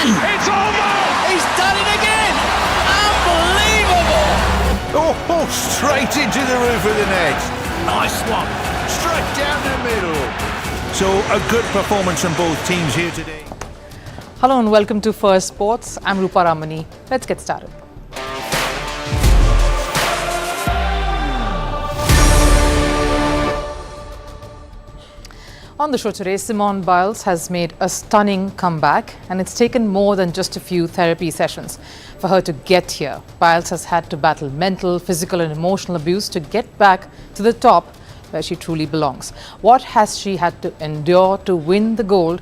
It's almost! He's done it again! Unbelievable! Oh, straight into the roof of the net. Nice one. Straight down the middle. So a good performance from both teams here today. Hello and welcome to Firstpost. I'm Rupha Ramani. Let's get started. On the show today, Simone Biles has made a stunning comeback, and it's taken more than just a few therapy sessions for her to get here. Biles has had to battle mental, physical and emotional abuse to get back to the top where she truly belongs. What has she had to endure to win the gold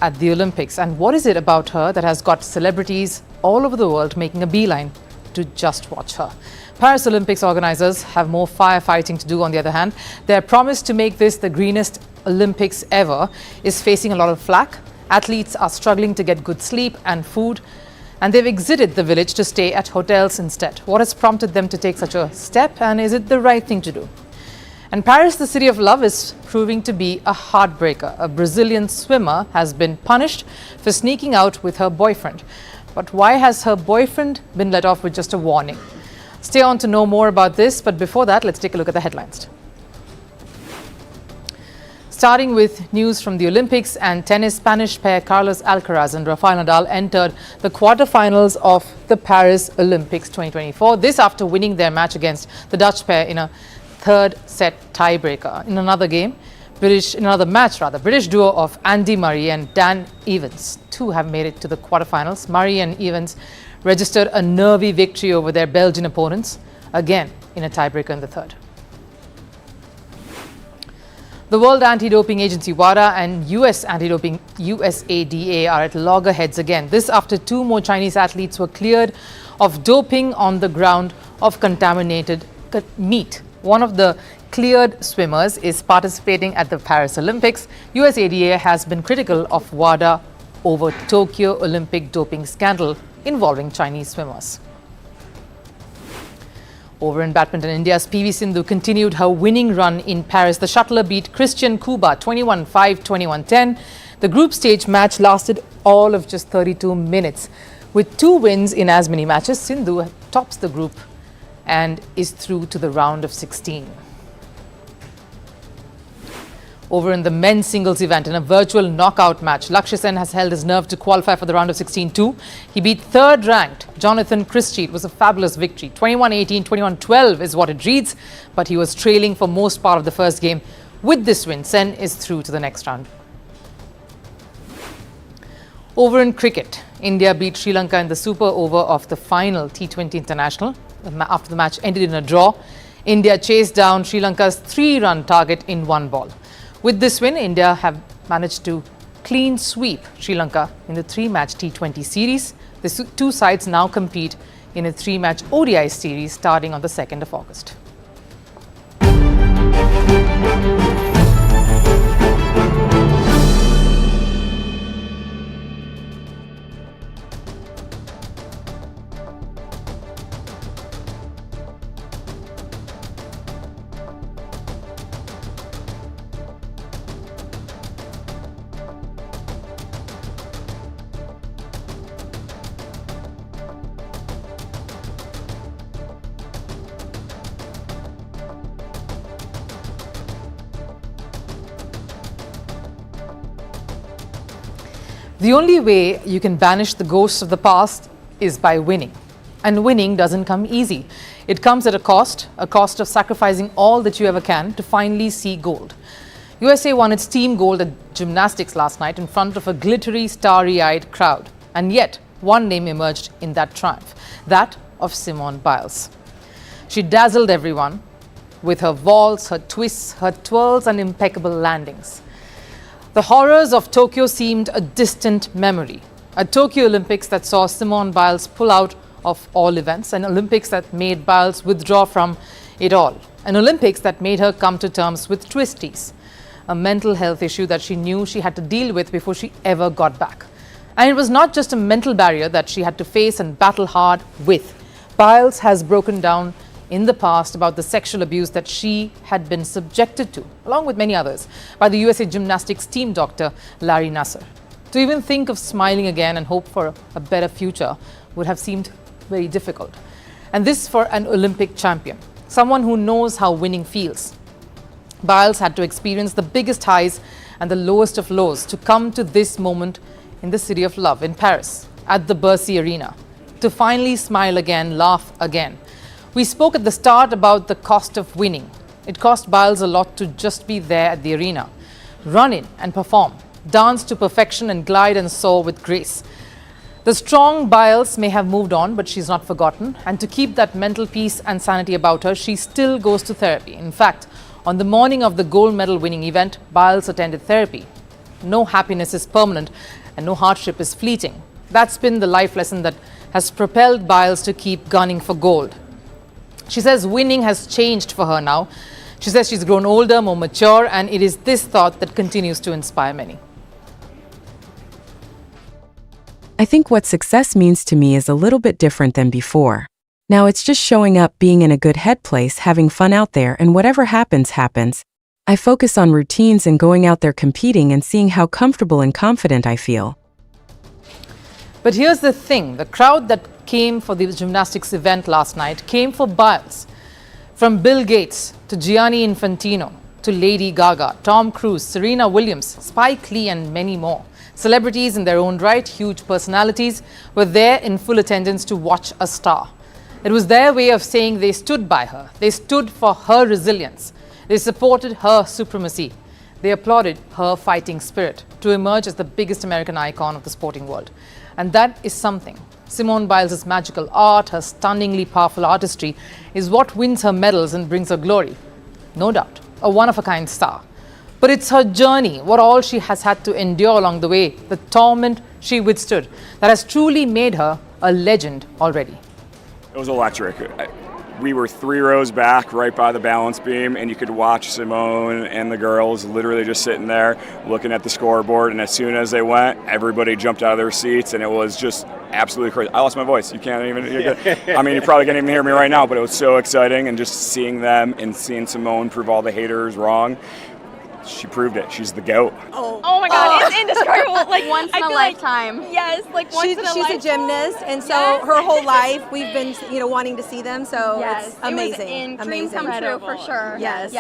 at the Olympics, and what is it about her that has got celebrities all over the world making a beeline to just watch her? Paris Olympics organizers have more firefighting to do. On the other hand, their promise to make this the greenest Olympics ever is facing a lot of flack. Athletes are struggling to get good sleep and food, and they've exited the village to stay at hotels instead. What has prompted them to take such a step, and is it the right thing to do? And Paris, the city of love, is proving to be a heartbreaker. A Brazilian swimmer has been punished for sneaking out with her boyfriend. But why has her boyfriend been let off with just a warning? Stay on to know more about this, but before that, let's take a look at the headlines. Starting with news from the Olympics and tennis, Spanish pair Carlos Alcaraz and Rafael Nadal entered the quarterfinals of the Paris Olympics 2024. This after winning their match against the Dutch pair in a third set tiebreaker. In another match, British duo of Andy Murray and Dan Evans too have made it to the quarterfinals. Murray and Evans registered a nervy victory over their Belgian opponents, again in a tiebreaker in the third. The World Anti-Doping Agency WADA and US Anti-Doping USADA are at loggerheads again. This after two more Chinese athletes were cleared of doping on the ground of contaminated meat. One of the cleared swimmers is participating at the Paris Olympics. USADA has been critical of WADA over Tokyo Olympic doping scandal involving Chinese swimmers. Over in badminton, India's PV Sindhu continued her winning run in Paris. The shuttler beat Christian Kuba 21-5, 21-10. The group stage match lasted all of just 32 minutes. With two wins in as many matches, Sindhu tops the group and is through to the round of 16. Over in the men's singles event, in a virtual knockout match, Lakshya Sen has held his nerve to qualify for the round of 16 too. He beat third-ranked Jonathan Christie. It was a fabulous victory. 21-18, 21-12 is what it reads, but he was trailing for most part of the first game. With this win, Sen is through to the next round. Over in cricket, India beat Sri Lanka in the super over of the final T20 International. After the match ended in a draw, India chased down Sri Lanka's 3-run target in one ball. With this win, India have managed to clean sweep Sri Lanka in the 3-match T20 series. The two sides now compete in a 3-match ODI series starting on the 2nd of August. The only way you can banish the ghosts of the past is by winning. And winning doesn't come easy. It comes at a cost of sacrificing all that you ever can to finally see gold. USA won its team gold at Gymnastics last night in front of a glittery, starry-eyed crowd. And yet, one name emerged in that triumph, that of Simone Biles. She dazzled everyone with her vaults, her twists, her twirls and impeccable landings. The horrors of Tokyo seemed a distant memory. A Tokyo Olympics that saw Simone Biles pull out of all events, an Olympics that made Biles withdraw from it all, an Olympics that made her come to terms with twisties, a mental health issue that she knew she had to deal with before she ever got back. And it was not just a mental barrier that she had to face and battle hard with. Biles has broken down in the past about the sexual abuse that she had been subjected to, along with many others, by the USA Gymnastics team doctor Larry Nassar. To even think of smiling again and hope for a better future would have seemed very difficult. And this for an Olympic champion, someone who knows how winning feels. Biles had to experience the biggest highs and the lowest of lows to come to this moment in the city of love in Paris, at the Bercy Arena, to finally smile again, laugh again. We spoke at the start about the cost of winning. It cost Biles a lot to just be there at the arena, run in and perform, dance to perfection and glide and soar with grace. The strong Biles may have moved on, but she's not forgotten. And to keep that mental peace and sanity about her, she still goes to therapy. In fact, on the morning of the gold medal winning event, Biles attended therapy. No happiness is permanent and no hardship is fleeting. That's been the life lesson that has propelled Biles to keep gunning for gold. She says winning has changed for her now. She says she's grown older, more mature, and it is this thought that continues to inspire many. I think what success means to me is a little bit different than before. Now it's just showing up, being in a good head place, having fun out there, and whatever happens, happens. I focus on routines and going out there competing and seeing how comfortable and confident I feel. But here's the thing, the crowd that came for the gymnastics event last night came for Biles. From Bill Gates to Gianni Infantino to Lady Gaga, Tom Cruise, Serena Williams, Spike Lee and many more. Celebrities in their own right, huge personalities, were there in full attendance to watch a star. It was their way of saying they stood by her. They stood for her resilience. They supported her supremacy. They applauded her fighting spirit to emerge as the biggest American icon of the sporting world. And that is something. Simone Biles' magical art, her stunningly powerful artistry, is what wins her medals and brings her glory. No doubt, a one-of-a-kind star. But it's her journey, what all she has had to endure along the way, the torment she withstood, that has truly made her a legend already. It was electric. We were 3 rows back right by the balance beam, and you could watch Simone and the girls literally just sitting there looking at the scoreboard, and as soon as they went, everybody jumped out of their seats, and it was just absolutely crazy. I lost my voice. You can't even, I mean, you probably can't even hear me right now, but it was so exciting, and just seeing them and seeing Simone prove all the haters wrong. She proved it. She's the GOAT. Oh my God, it's indescribable. Like once in a lifetime. Yes, like once in a lifetime. She's a gymnast, and so her whole life we've been, wanting to see them. So it's amazing. It was dream come true for sure. Yes.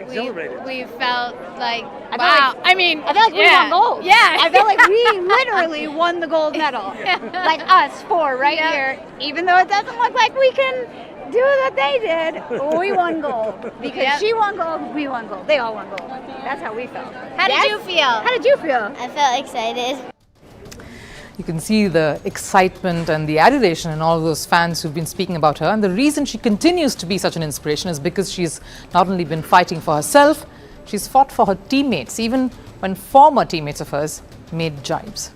We felt like wow. I mean, I felt like we won gold. Yeah. I felt like we literally won the gold medal. Like us 4 right here. Even though it doesn't look like we can do what they did, we won gold. Because she won gold, we won gold. They all won gold. That's how we felt. How did you feel? How did you feel? I felt excited. You can see the excitement and the adoration in all of those fans who've been speaking about her. And the reason she continues to be such an inspiration is because she's not only been fighting for herself, she's fought for her teammates, even when former teammates of hers made jibes.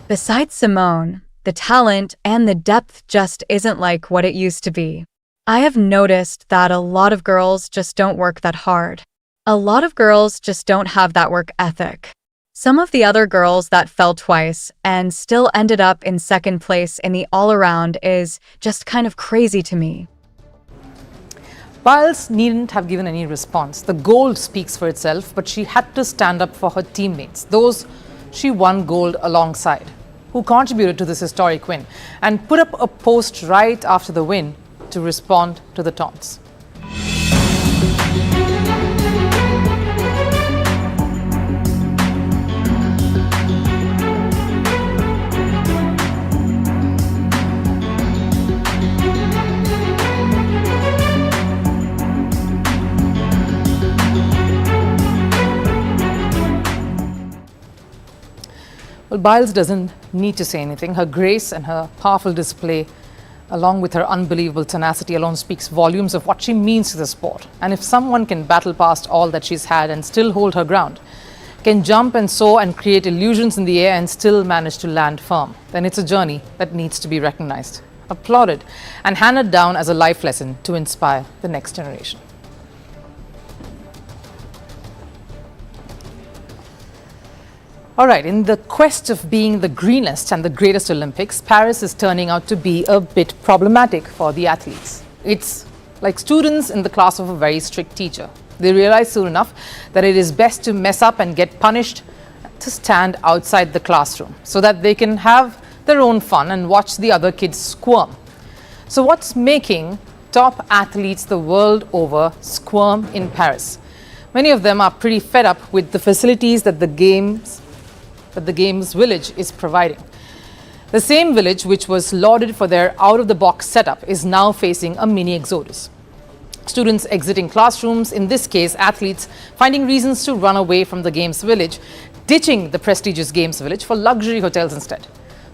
Besides Simone, the talent and the depth just isn't like what it used to be. I have noticed that a lot of girls just don't work that hard. A lot of girls just don't have that work ethic. Some of the other girls that fell twice and still ended up in second place in the all-around is just kind of crazy to me. Biles needn't have given any response. The gold speaks for itself, but she had to stand up for her teammates, those she won gold alongside, who contributed to this historic win, and put up a post right after the win to respond to the taunts. Well, Biles doesn't need to say anything. Her grace and her powerful display, along with her unbelievable tenacity, alone speaks volumes of what she means to the sport. And if someone can battle past all that she's had and still hold her ground, can jump and soar and create illusions in the air and still manage to land firm, then it's a journey that needs to be recognized, applauded, and handed down as a life lesson to inspire the next generation. All right, in the quest of being the greenest and the greatest Olympics, Paris is turning out to be a bit problematic for the athletes. It's like students in the class of a very strict teacher. They realize soon enough that it is best to mess up and get punished to stand outside the classroom so that they can have their own fun and watch the other kids squirm. So what's making top athletes the world over squirm in Paris? Many of them are pretty fed up with the facilities that the Games Village is providing. The same village which was lauded for their out-of-the-box setup is now facing a mini exodus. Students exiting classrooms, in this case athletes, finding reasons to run away from the Games Village, ditching the prestigious Games Village for luxury hotels instead.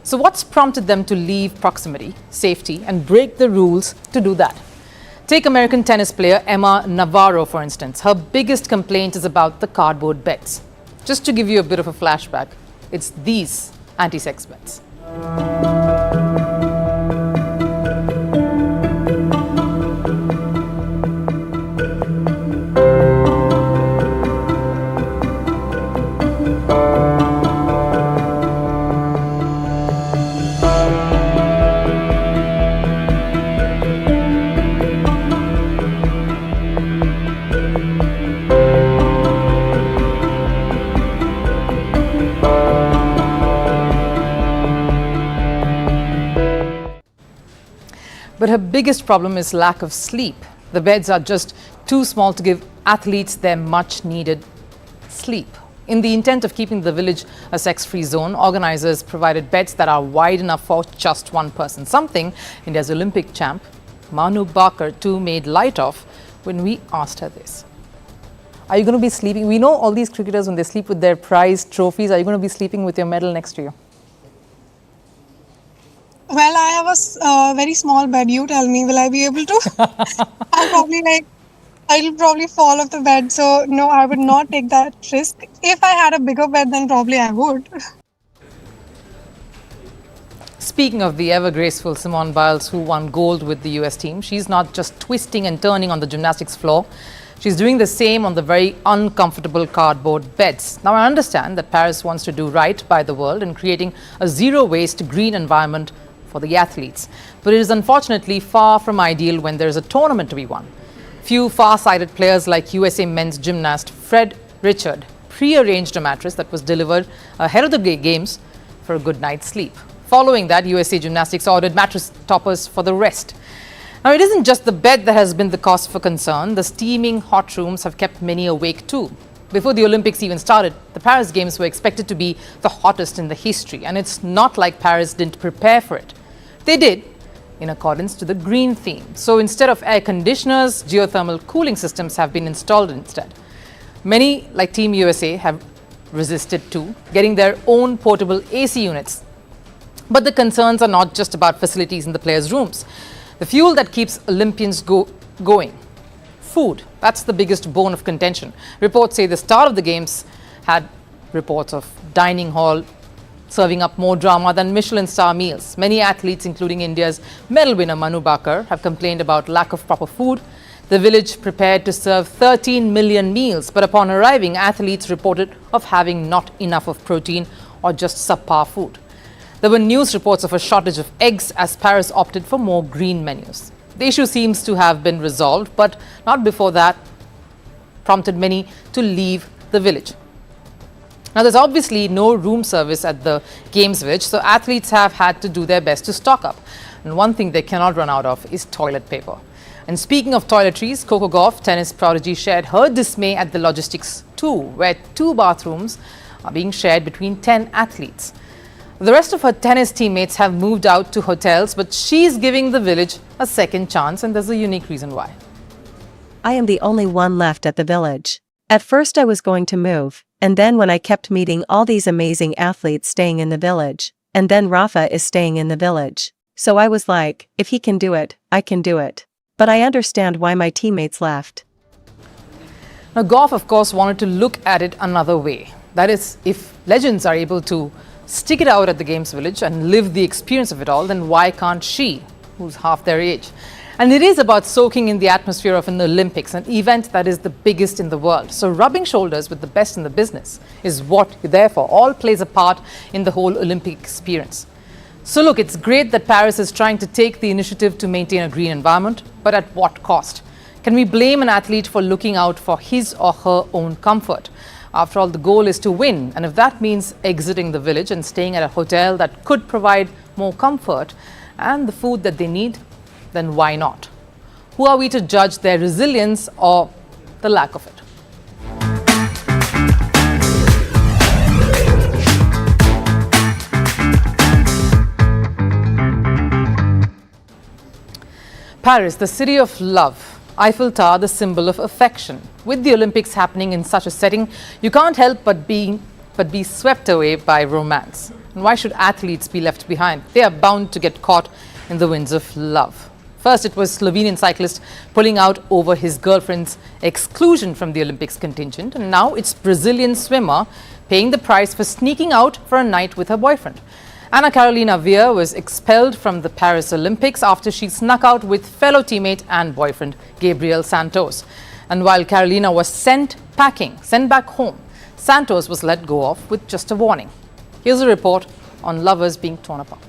So what's prompted them to leave proximity, safety, and break the rules to do that? Take American tennis player Emma Navarro, for instance. Her biggest complaint is about the cardboard beds. Just to give you a bit of a flashback, it's these anti-sex beds. But her biggest problem is lack of sleep. The beds are just too small to give athletes their much needed sleep. In the intent of keeping the village a sex-free zone, organizers provided beds that are wide enough for just one person, something India's Olympic champ Manu Bhaker too made light of when we asked her this. Are you going to be sleeping? We know all these cricketers, when they sleep with their prize trophies, are you going to be sleeping with your medal next to you? Well, I have a very small bed. You tell me, will I be able to? I'll probably fall off the bed. So no, I would not take that risk. If I had a bigger bed, then probably I would. Speaking of the ever-graceful Simone Biles, who won gold with the US team, she's not just twisting and turning on the gymnastics floor. She's doing the same on the very uncomfortable cardboard beds. Now, I understand that Paris wants to do right by the world in creating a zero-waste green environment for the athletes. But it is unfortunately far from ideal when there is a tournament to be won. Few far-sighted players like USA men's gymnast Fred Richard pre-arranged a mattress that was delivered ahead of the games for a good night's sleep. Following that, USA Gymnastics ordered mattress toppers for the rest. Now, it isn't just the bed that has been the cause for concern. The steaming hot rooms have kept many awake too. Before the Olympics even started, the Paris Games were expected to be the hottest in the history, and it's not like Paris didn't prepare for it. They did, in accordance to the green theme. So instead of air conditioners, geothermal cooling systems have been installed instead. Many, like Team USA, have resisted too, getting their own portable AC units. But the concerns are not just about facilities in the players' rooms. The fuel that keeps Olympians going. Food, that's the biggest bone of contention. Reports say the start of the Games had reports of dining hall serving up more drama than Michelin star meals. Many athletes, including India's medal winner Manu Bhaker, have complained about lack of proper food. The village prepared to serve 13 million meals, but upon arriving, athletes reported of having not enough of protein or just subpar food. There were news reports of a shortage of eggs as Paris opted for more green menus. The issue seems to have been resolved, but not before that prompted many to leave the village. Now, there's obviously no room service at the Games Village, so athletes have had to do their best to stock up. And one thing they cannot run out of is toilet paper. And speaking of toiletries, Coco Gauff, tennis prodigy, shared her dismay at the logistics too, where 2 bathrooms are being shared between 10 athletes. The rest of her tennis teammates have moved out to hotels, but she's giving the village a second chance, and there's a unique reason why. I am the only one left at the village. At first I was going to move, and then when I kept meeting all these amazing athletes staying in the village, and then Rafa is staying in the village. So I was like, if he can do it, I can do it. But I understand why my teammates left. Now, Gauff, of course, wanted to look at it another way. That is, if legends are able to stick it out at the Games Village and live the experience of it all, then why can't she, who's half their age? And it is about soaking in the atmosphere of an Olympics, an event that is the biggest in the world. So rubbing shoulders with the best in the business is what you're there for. All plays a part in the whole Olympic experience. So look, it's great that Paris is trying to take the initiative to maintain a green environment, but at what cost? Can we blame an athlete for looking out for his or her own comfort? After all, the goal is to win, and if that means exiting the village and staying at a hotel that could provide more comfort and the food that they need, then why not? Who are we to judge their resilience or the lack of it? Paris, the city of love. Eiffel Tower, the symbol of affection. With the Olympics happening in such a setting, you can't help but be swept away by romance. And why should athletes be left behind? They are bound to get caught in the winds of love. First, it was Slovenian cyclist pulling out over his girlfriend's exclusion from the Olympics contingent, and now it's Brazilian swimmer paying the price for sneaking out for a night with her boyfriend. Ana Carolina Vieira was expelled from the Paris Olympics after she snuck out with fellow teammate and boyfriend Gabriel Santos. And while Carolina was sent back home, Santos was let go of with just a warning. Here's a report on lovers being torn apart.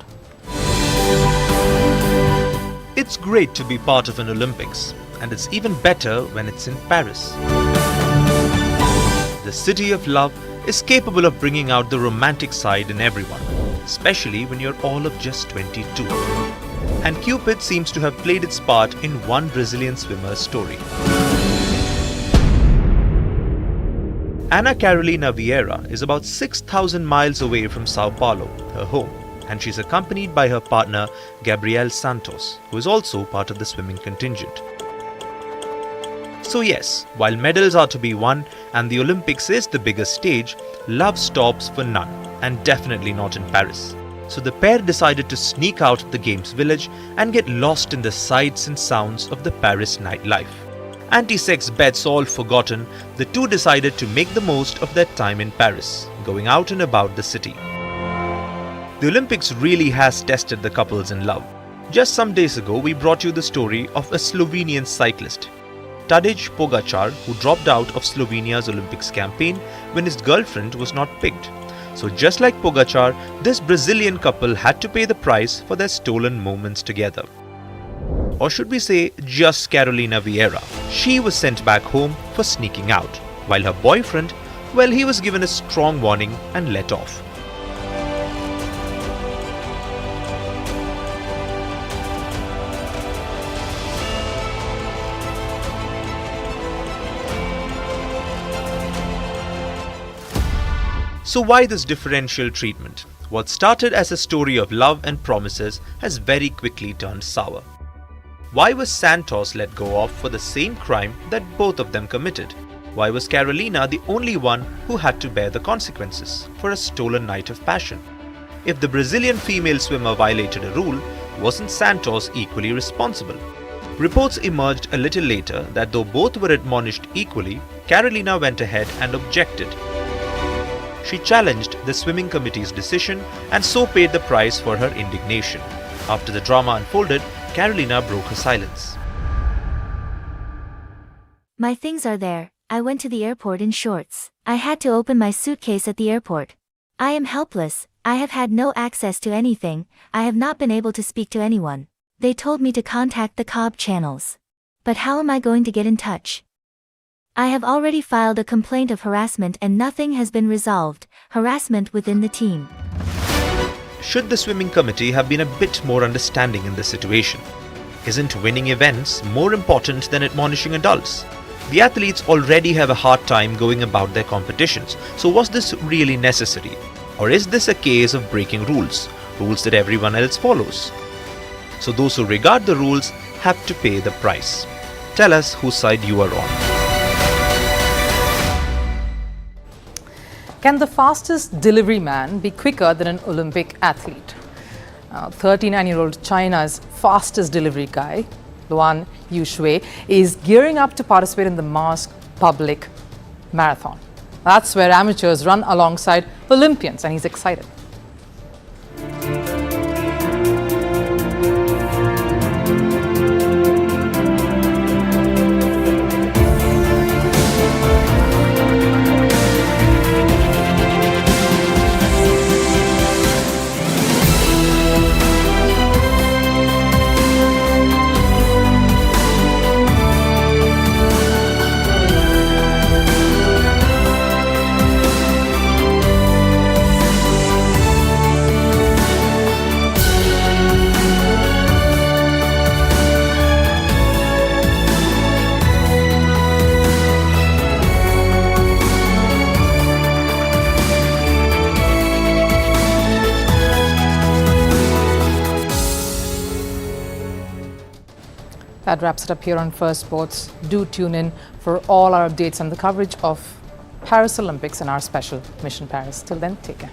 It's great to be part of an Olympics, and it's even better when it's in Paris. The city of love is capable of bringing out the romantic side in everyone, especially when you're all of just 22. And Cupid seems to have played its part in one Brazilian swimmer's story. Ana Carolina Vieira is about 6,000 miles away from Sao Paulo, her home, and she's accompanied by her partner Gabriel Santos, who is also part of the swimming contingent. So yes, while medals are to be won and the Olympics is the biggest stage, love stops for none, and definitely not in Paris. So the pair decided to sneak out of the games village and get lost in the sights and sounds of the Paris nightlife. Anti-sex bets all forgotten, the two decided to make the most of their time in Paris, going out and about the city. The Olympics really has tested the couples in love. Just some days ago, we brought you the story of a Slovenian cyclist, Tadej Pogačar, who dropped out of Slovenia's Olympics campaign when his girlfriend was not picked. So just like Pogačar, this Brazilian couple had to pay the price for their stolen moments together. Or should we say, just Carolina Vieira. She was sent back home for sneaking out, while her boyfriend, well, he was given a strong warning and let off. So why this differential treatment? What started as a story of love and promises has very quickly turned sour. Why was Santos let go of for the same crime that both of them committed? Why was Carolina the only one who had to bear the consequences for a stolen night of passion? If the Brazilian female swimmer violated a rule, wasn't Santos equally responsible? Reports emerged a little later that though both were admonished equally, Carolina went ahead and objected. She challenged the swimming committee's decision and so paid the price for her indignation. After the drama unfolded, Carolina broke her silence. My things are there. I went to the airport in shorts. I had to open my suitcase at the airport. I am helpless. I have had no access to anything. I have not been able to speak to anyone. They told me to contact the COB channels. But how am I going to get in touch? I have already filed a complaint of harassment and nothing has been resolved. Harassment within the team. Should the swimming committee have been a bit more understanding in this situation? Isn't winning events more important than admonishing adults? The athletes already have a hard time going about their competitions, so was this really necessary? Or is this a case of breaking rules that everyone else follows? So those who regard the rules have to pay the price. Tell us whose side you are on. Can the fastest delivery man be quicker than an Olympic athlete? 39-year-old China's fastest delivery guy, Luan Yushui, is gearing up to participate in the Mars Public Marathon. That's where amateurs run alongside Olympians, and he's excited. That wraps it up here on Firstpost. Do tune in for all our updates and the coverage of Paris Olympics and our special Mission Paris. Till then, take care.